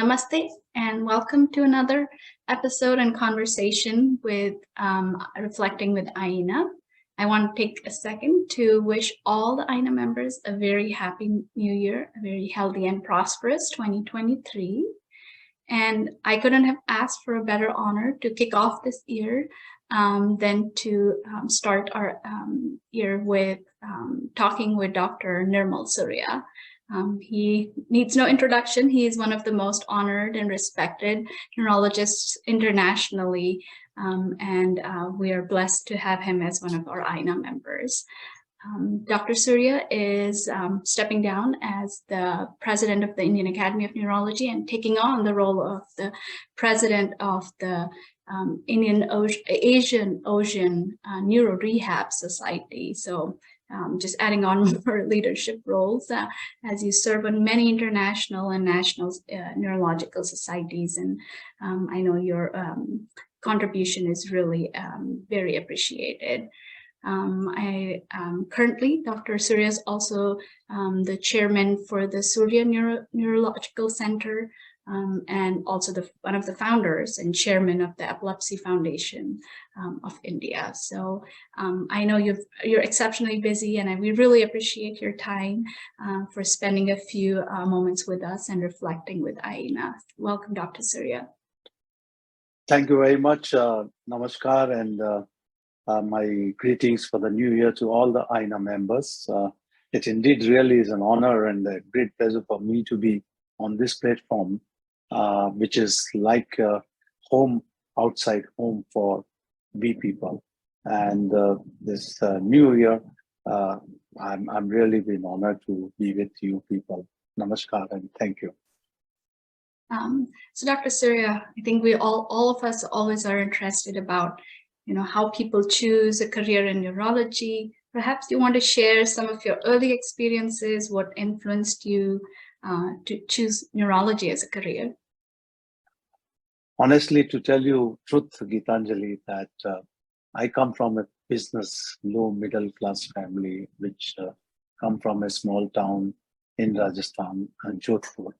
Namaste and welcome to another episode and conversation with Reflecting with AINA. I want to take a second to wish all the AINA members a very happy new year, a very healthy and prosperous 2023. And I couldn't have asked for a better honor to kick off this year than to start our year with talking with Dr. Nirmal Surya. He needs no introduction. He is one of the most honored and respected neurologists internationally, and we are blessed to have him as one of our AINA members. Dr. Surya is stepping down as the president of the Indian Academy of Neurology and taking on the role of the president of the Asian Neuro Rehab Society. So just adding on more leadership roles as you serve on many international and national neurological societies. And I know your contribution is really very appreciated. Currently, Dr. Surya is also the chairman for the Surya Neurological Center and also one of the founders and chairman of the Epilepsy Foundation of India. So I know you're exceptionally busy, and we really appreciate your time for spending a few moments with us and reflecting with AINA. Welcome, Dr. Surya. Thank you very much. Namaskar, and my greetings for the new year to all the AINA members. It indeed really is an honor and a great pleasure for me to be on this platform, which is like home outside home for we people. And this new year, I'm really been honored to be with you people. Namaskar and thank you. So Dr. Surya, I think we all of us always are interested about how people choose a career in neurology. Perhaps you want to share some of your early experiences, what influenced you to choose neurology as a career? Honestly, to tell you truth, Gitanjali, that I come from a business, low middle class family, which come from a small town in Rajasthan, Jodhpur.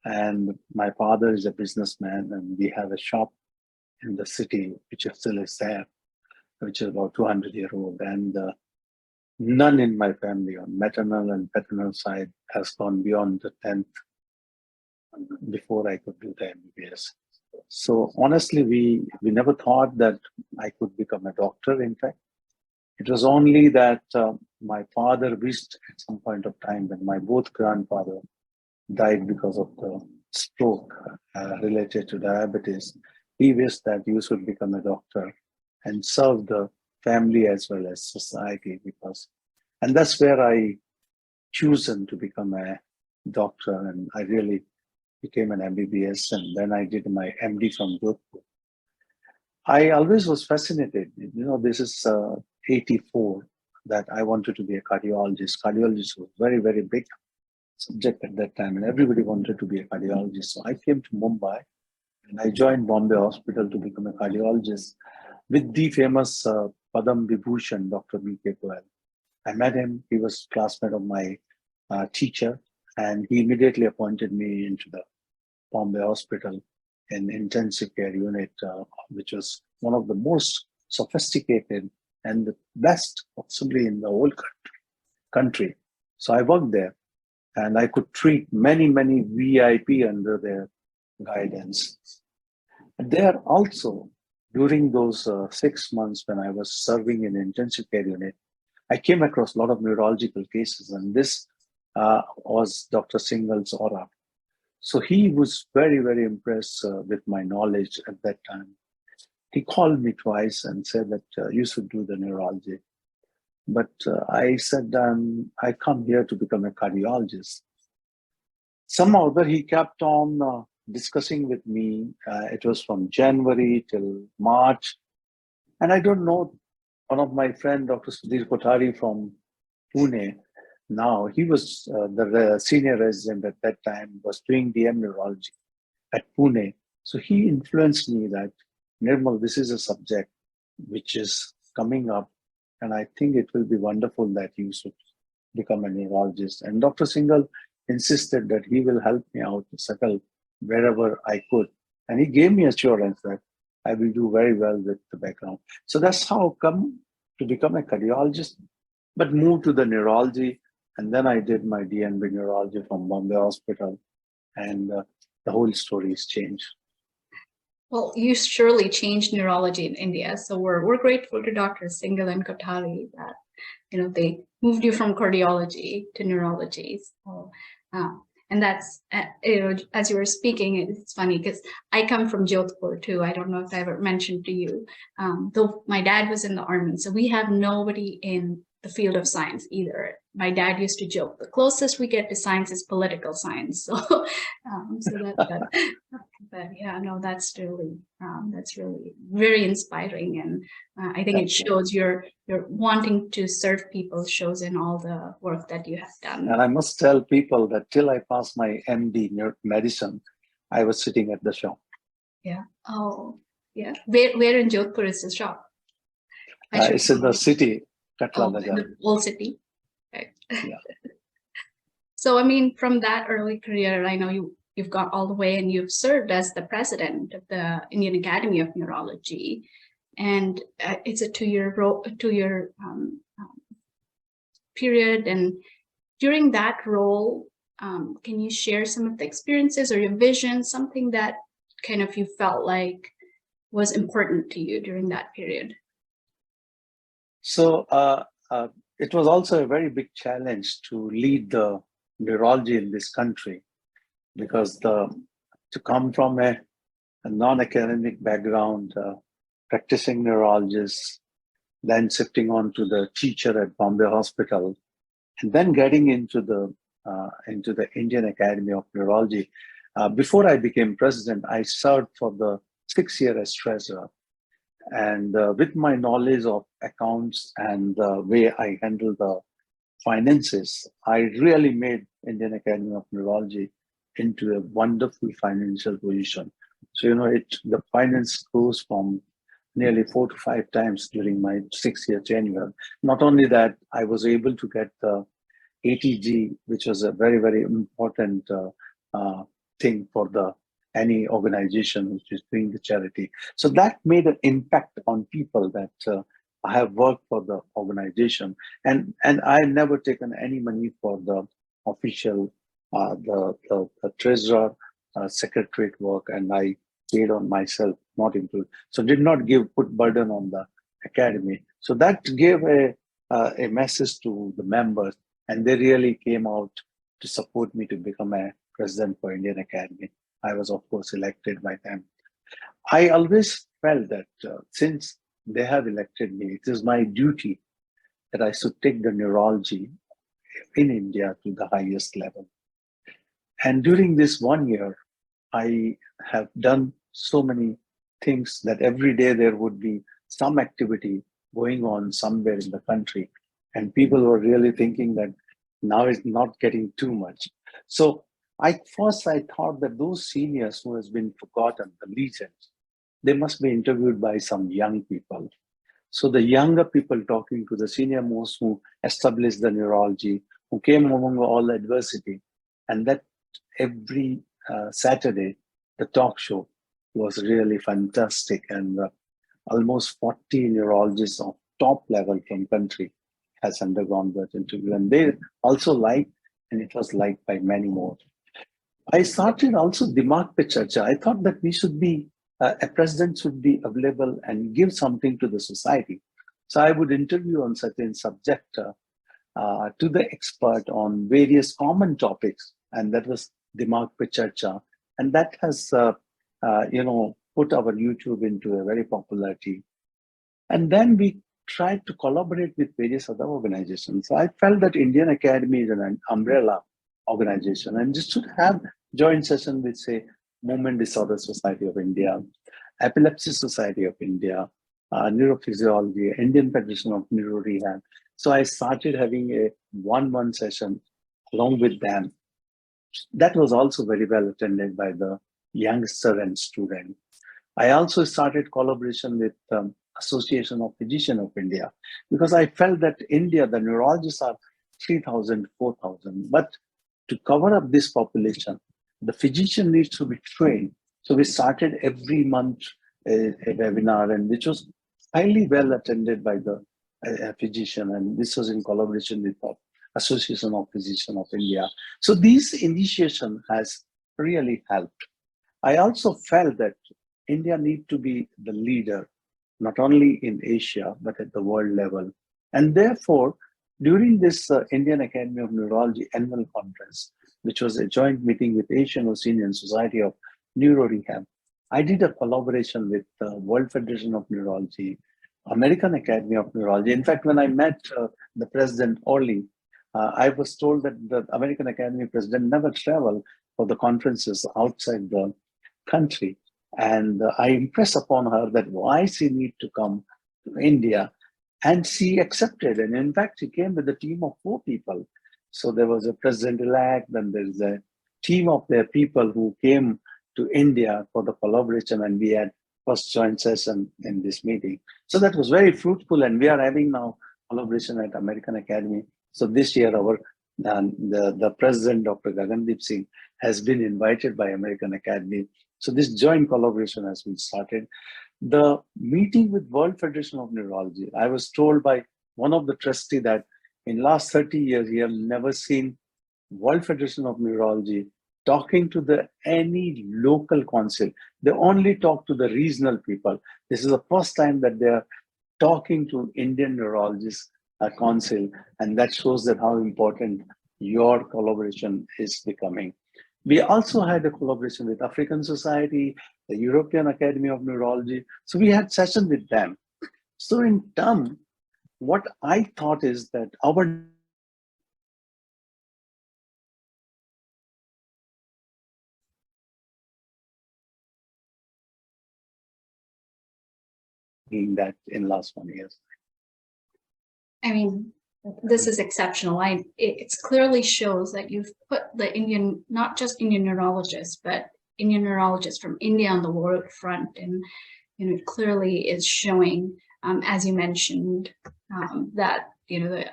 And my father is a businessman, and we have a shop in the city, which still is there, which is about 200-year-old. And none in my family on maternal and paternal side has gone beyond the 10th before I could do the MBBS. So honestly, we never thought that I could become a doctor. In fact, it was only that my father wished at some point of time when my both grandfather died because of the stroke related to diabetes. He wished that you should become a doctor and serve the family as well as society, and that's where I chosen to become a doctor, and I really became an MBBS, and then I did my MD from Jodhpur. I always was fascinated. This is 84 that I wanted to be a cardiologist. Cardiologist was very, very big subject at that time, and everybody wanted to be a cardiologist. So I came to Mumbai, and I joined Bombay Hospital to become a cardiologist with the famous Padam Vibhushan, Dr. B.K. Goel. I met him. He was a classmate of my teacher, and he immediately appointed me into the Bombay Hospital in intensive care unit, which was one of the most sophisticated and the best possibly in the whole country. So I worked there, and I could treat many, many VIP under their guidance. And there also, during those 6 months when I was serving in intensive care unit, I came across a lot of neurological cases, and this was Dr. Singhal's aura. So he was very, very impressed with my knowledge at that time. He called me twice and said that you should do the neurology. But I said, I come here to become a cardiologist. Somehow that he kept on discussing with me. It was from January till March. And I don't know, one of my friend, Dr. Sudhir Kothari from Pune, now he was the senior resident at that time, was doing DM neurology at Pune. So he influenced me that, Nirmal, this is a subject which is coming up, and I think it will be wonderful that you should become a neurologist. And Dr. Singhal insisted that he will help me out to settle wherever I could. And he gave me assurance that I will do very well with the background. So that's how I come to become a cardiologist, but moved to the neurology. And then I did my DNB neurology from Bombay Hospital, and the whole story is changed. Well, you surely changed neurology in India. So we're grateful to Dr. Singhal and Kothari that, they moved you from cardiology to neurology. So, and that's, as you were speaking, it's funny because I come from Jodhpur too. I don't know if I ever mentioned to you, though my dad was in the army. So we have nobody in the field of science either. My dad used to joke, the closest we get to science is political science. So, but yeah, no, that's really very inspiring, and I think it shows your wanting to serve people shows in all the work that you have done. And I must tell people that till I passed my MD in medicine, I was sitting at the shop. Yeah. Oh, yeah. Where in Jodhpur is the shop? It's in the city, Katla in the old city. Right. Yeah. So, I mean, from that early career, I know you've got all the way, and you've served as the president of the Indian Academy of Neurology, and it's a two-year period. And during that role, can you share some of the experiences or your vision, something that kind of you felt like was important to you during that period? So it was also a very big challenge to lead the neurology in this country, because to come from a non-academic background, practicing neurologist, then shifting on to the teacher at Bombay Hospital, and then getting into the Indian Academy of Neurology. Before I became president, I served for the 6 year as treasurer. And with my knowledge of accounts and the way I handle the finances, I really made Indian Academy of Neurology into a wonderful financial position. So, the finance grows from nearly 4 to 5 times during my 6 year tenure. Not only that, I was able to get the ATG, which was a very, very important thing for any organization which is doing the charity. So that made an impact on people that I have worked for the organization, and I've never taken any money for the official, the treasurer, secretariat work, and I paid on myself, not include. So did not put burden on the academy. So that gave a message to the members, and they really came out to support me to become a president for Indian Academy. I was, of course, elected by them. I always felt that since they have elected me, it is my duty that I should take the neurology in India to the highest level. And during this 1 year, I have done so many things that every day there would be some activity going on somewhere in the country. And people were really thinking that now it's not getting too much. So I thought that those seniors who has been forgotten, the legends, they must be interviewed by some young people. So the younger people talking to the senior most who established the neurology, who came among all adversity, and that every Saturday, the talk show was really fantastic, and almost 40 neurologists of top level from country has undergone that interview, and they also liked, and it was liked by many more. I started also Dimag Pe Charcha. I thought that we should be, a president should be available and give something to the society. So I would interview on certain subject to the expert on various common topics, and that was Dimag Pe Charcha. And that has, put our YouTube into a very popularity. And then we tried to collaborate with various other organizations. So I felt that Indian Academy is an umbrella organization, and just should have joint session with, say, Movement Disorder Society of India, Epilepsy Society of India, Neurophysiology, Indian Federation of Neuro Rehab. So I started having a one-on-one session along with them. That was also very well attended by the youngster and student. I also started collaboration with Association of Physicians of India, because I felt that India, the neurologists are 3,000, 4,000, but to cover up this population, the physician needs to be trained. So we started every month a webinar, and which was highly well attended by the physician, and this was in collaboration with the Association of Physicians of India. So this initiation has really helped. I also felt that India need to be the leader, not only in Asia, but at the world level. And therefore, during this Indian Academy of Neurology annual conference, which was a joint meeting with Asian Oceanian Society of Neuro Rehab, I did a collaboration with the World Federation of Neurology, American Academy of Neurology. In fact, when I met the president Orly, I was told that the American Academy president never traveled for the conferences outside the country. And I impressed upon her that why she need to come to India, and she accepted. And in fact, she came with a team of 4 people. So there was a president-elect, then there's a team of their people who came to India for the collaboration, and we had first joint session in this meeting. So that was very fruitful, and we are having now collaboration at American Academy. So this year, our the president, Dr. Gagandeep Singh, has been invited by American Academy. So this joint collaboration has been started. The meeting with World Federation of Neurology, I was told by one of the trustees that in last 30 years, he have never seen World Federation of Neurology talking to any local council. They only talk to the regional people. This is the first time that they are talking to Indian neurologists council, and that shows that how important your collaboration is becoming. We also had a collaboration with African Society, the European Academy of Neurology. So we had sessions with them. So in term, what I thought is that our in that in last 1 year. I mean, this is exceptional. It clearly shows that you've put the Indian, not just Indian neurologists, but Indian neurologists from India on the world front. And it clearly is showing, as you mentioned, that the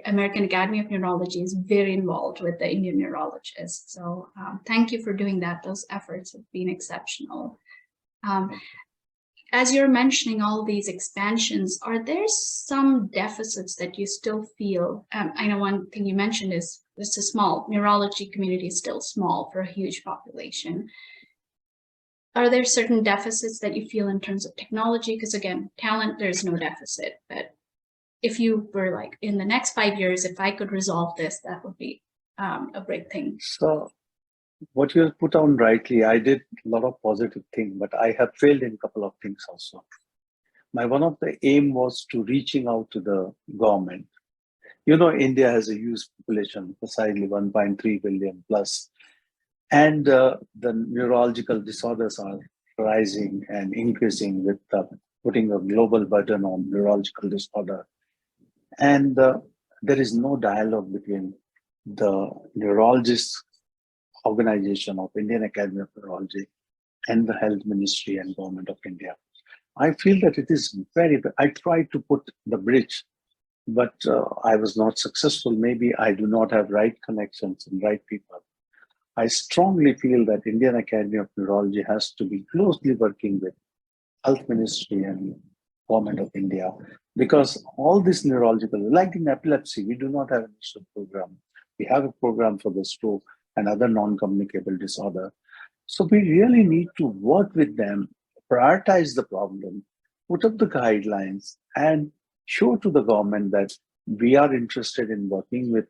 American Academy of Neurology is very involved with the Indian neurologists. So thank you for doing that. Those efforts have been exceptional. As you're mentioning all these expansions, are there some deficits that you still feel? I know one thing you mentioned is this is small. Neurology community is still small for a huge population. Are there certain deficits that you feel in terms of technology? Because again, talent, there's no deficit. But if you were like, in the next 5 years, if I could resolve this, that would be a great thing. So what you have put on rightly, I did a lot of positive things, but I have failed in a couple of things also. One of the aim was to reaching out to the government. India has a huge population, precisely 1.3 billion plus. And the neurological disorders are rising and increasing with putting a global burden on neurological disorder. And there is no dialogue between the neurologists organization of Indian Academy of Neurology and the Health Ministry and Government of India. I feel that it is I tried to put the bridge, but I was not successful. Maybe I do not have right connections and right people. I strongly feel that Indian Academy of Neurology has to be closely working with Health Ministry and Government of India, because all this neurological, like in epilepsy, we do not have a national program. We have a program for the stroke and other non-communicable disorder. So we really need to work with them, prioritize the problem, put up the guidelines, and show to the government that we are interested in working with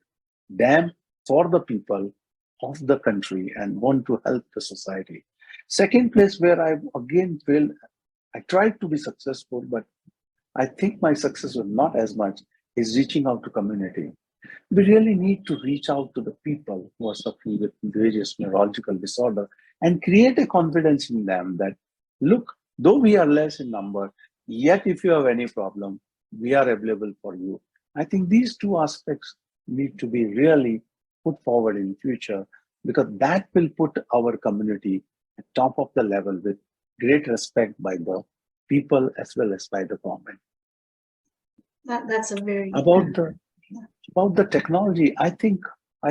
them for the people of the country and want to help the society. Second place where I again feel I tried to be successful, but I think my success was not as much, is reaching out to community. We really need to reach out to the people who are suffering with various neurological disorder and create a confidence in them that, look, though we are less in number, yet if you have any problem, we are available for you. I think these two aspects need to be really put forward in future, because that will put our community at top of the level with great respect by the people as well as by the government. That's a very about the technology. I think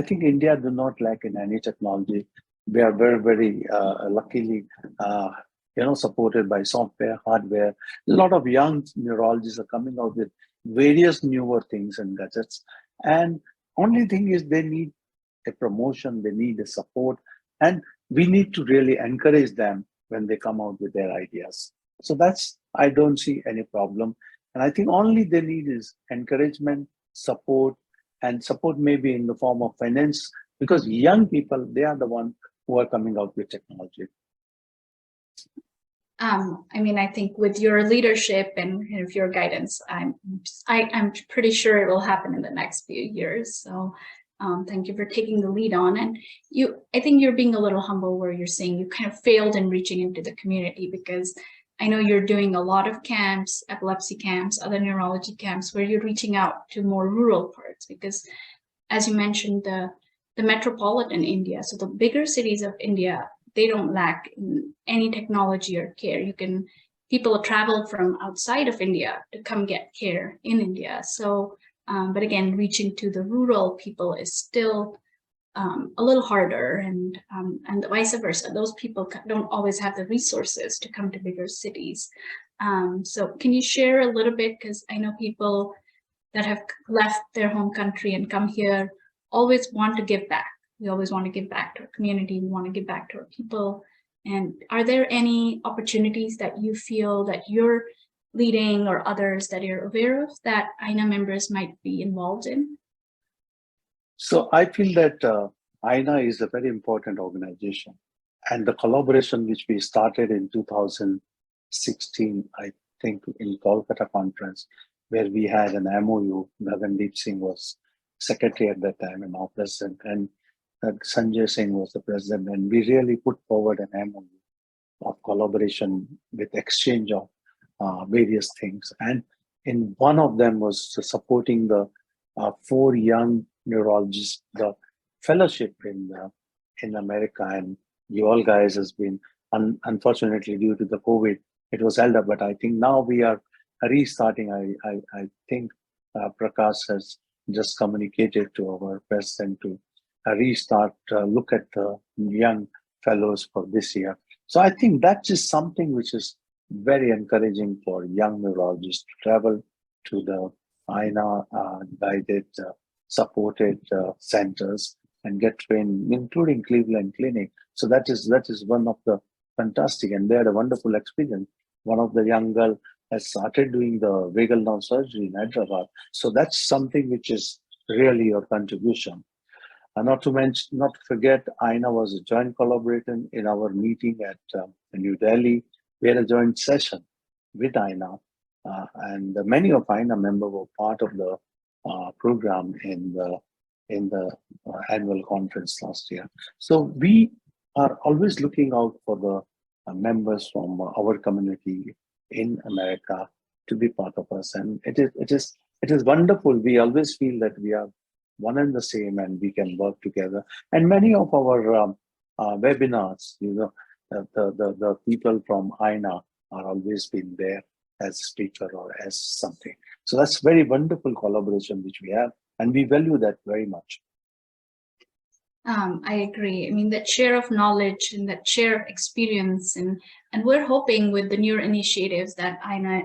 India do not lack in any technology. we are very, very luckily, supported by software, hardware. A lot of young neurologists are coming out with various newer things and gadgets. And only thing is they need a promotion, they need a support, and we need to really encourage them when they come out with their ideas. So that's, I don't see any problem. And I think only they need is encouragement, support, and support maybe in the form of finance, because young people, they are the one who are coming out with technology. I think with your leadership and your guidance, I'm pretty sure it will happen in the next few years. So thank you for taking the lead on. And I think you're being a little humble where you're saying you kind of failed in reaching into the community, because I know you're doing a lot of camps, epilepsy camps, other neurology camps, where you're reaching out to more rural parts, because as you mentioned, the metropolitan India, so the bigger cities of India, they don't lack in any technology or care. People travel from outside of India to come get care in India. So, but again, reaching to the rural people is still a little harder, and vice versa. Those people don't always have the resources to come to bigger cities. So can you share a little bit, because I know people that have left their home country and come here always want to give back. We always want to give back to our community. We want to give back to our people. And are there any opportunities that you feel that you're leading or others that you're aware of that AINA members might be involved in? So I feel that AINA is a very important organization. And the collaboration which we started in 2016, I think in Kolkata conference, where we had an MOU, Gagandeep Singh was secretary at that time and now president, and Sanjay Singh was the president, and we really put forward an MOU of collaboration with exchange of various things. And in one of them was supporting the 4 young neurologists, the fellowship in America. And you all guys has been, unfortunately due to the COVID, it was held up, but I think now we are restarting. I think Prakash has just communicated to our president to restart, look at the young fellows for this year. So I think that is something which is very encouraging for young neurologists to travel to the AINA guided, supported centers and get trained, including Cleveland Clinic. So that is one of the fantastic, and they had a wonderful experience. One of the young girl has started doing the vagal nerve surgery in Hyderabad. So that's something which is really your contribution. And not to forget, AINA was a joint collaborator in our meeting at New Delhi. We had a joint session with AINA, and many of AINA members were part of the program in the annual conference last year. So we are always looking out for the members from our community in America to be part of us, and it is wonderful. We always feel that we are one and the same, and we can work together. And many of our webinars, the people from AINA are always been there as a speaker or as something. So that's very wonderful collaboration which we have, and we value that very much. I agree. I mean, that share of knowledge and that share of experience, and we're hoping with the newer initiatives that AINA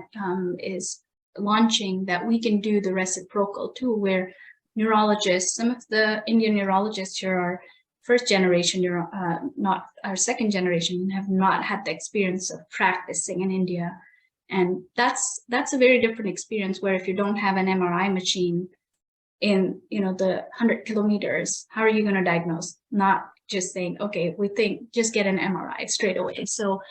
is launching that we can do the reciprocal too, where neurologists, some of the Indian neurologists here are first generation, not our second generation, have not had the experience of practicing in India. And that's a very different experience, where if you don't have an MRI machine in the 100 kilometers, how are you going to diagnose? Not just saying, okay, we think just get an MRI straight away. So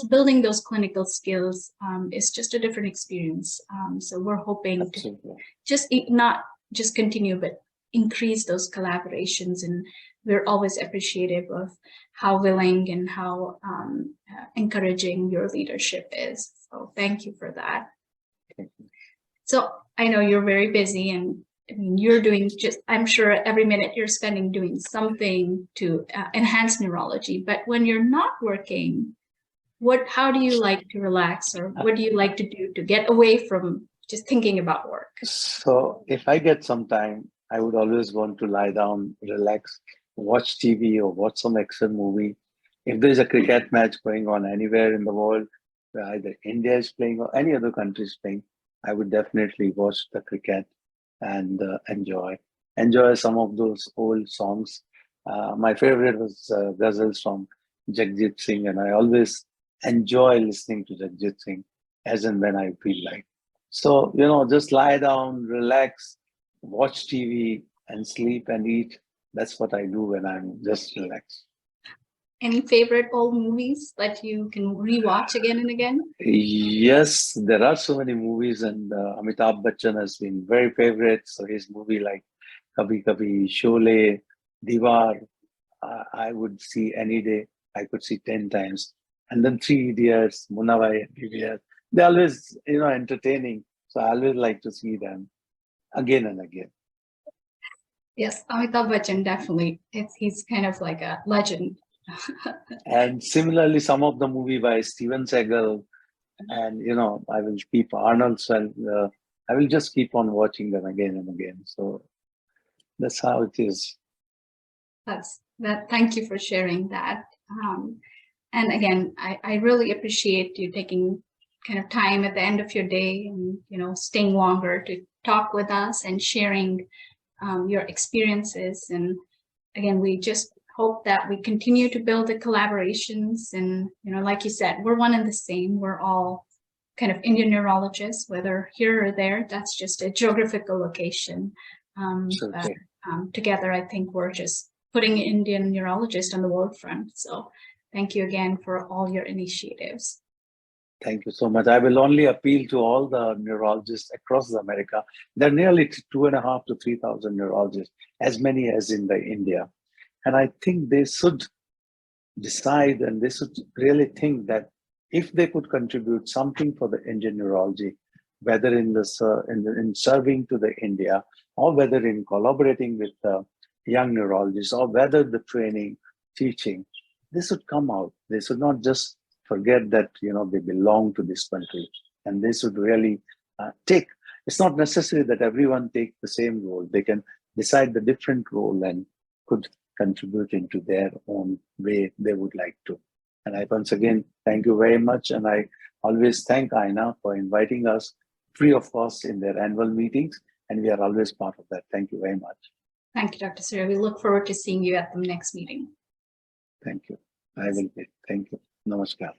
building those clinical skills is just a different experience. So we're hoping to not just continue, but increase those collaborations. And we're always appreciative of how willing and how encouraging your leadership is. So thank you for that. So I know you're very busy, and I mean, you're doing I'm sure every minute you're spending doing something to enhance neurology. But when you're not working, how do you like to relax, or what do you like to do to get away from just thinking about work? So if I get some time, I would always want to lie down, relax, watch TV or watch some action movie. If there's a cricket match going on anywhere in the world, where either India is playing or any other country is playing, I would definitely watch the cricket and enjoy some of those old songs. My favorite was ghazals from Jagjit Singh, and I always enjoy listening to Jagjit Singh as and when I feel like. So, just lie down, relax, watch TV, and sleep and eat. That's what I do when I'm just relaxed. Any favorite old movies that you can rewatch again and again? Yes, there are so many movies, and Amitabh Bachchan has been very favorite. So his movie like Kabhi Kabhi, Sholay, Diwar, I would see any day. I could see 10 times. And then Three Idiots, Munawai and PBS. They're always, entertaining. So I always like to see them again and again. Yes, Amitabh Bachchan, definitely. He's kind of like a legend. And similarly, some of the movie by Steven Seagal, and I will keep Arnold. So I will just keep on watching them again and again. So that's how it is. Thank you for sharing that. And again, I really appreciate you taking kind of time at the end of your day and staying longer to talk with us and sharing your experiences. And again, we just hope that we continue to build the collaborations. And like you said, we're one and the same. We're all kind of Indian neurologists, whether here or there. That's just a geographical location. But together, I think we're just putting Indian neurologists on the world front. So thank you again for all your initiatives. Thank you so much. I will only appeal to all the neurologists across America. There are nearly 2,500 to 3,000 neurologists, as many as in India. And I think they should decide and they should really think that if they could contribute something for the Indian neurology, whether in serving to the India, or whether in collaborating with the young neurologists, or whether the training, teaching, this should come out. They should not just forget that they belong to this country, and they should really take. It's not necessary that everyone take the same role. They can decide the different role and could contribute into their own way they would like to. And I once again thank you very much, and I always thank AINA for inviting us free of cost in their annual meetings, and we are always part of that. Thank you very much. Thank you, Dr. Surya. We look forward to seeing you at the next meeting. Thank you. I will be. Thank you. Namaskar.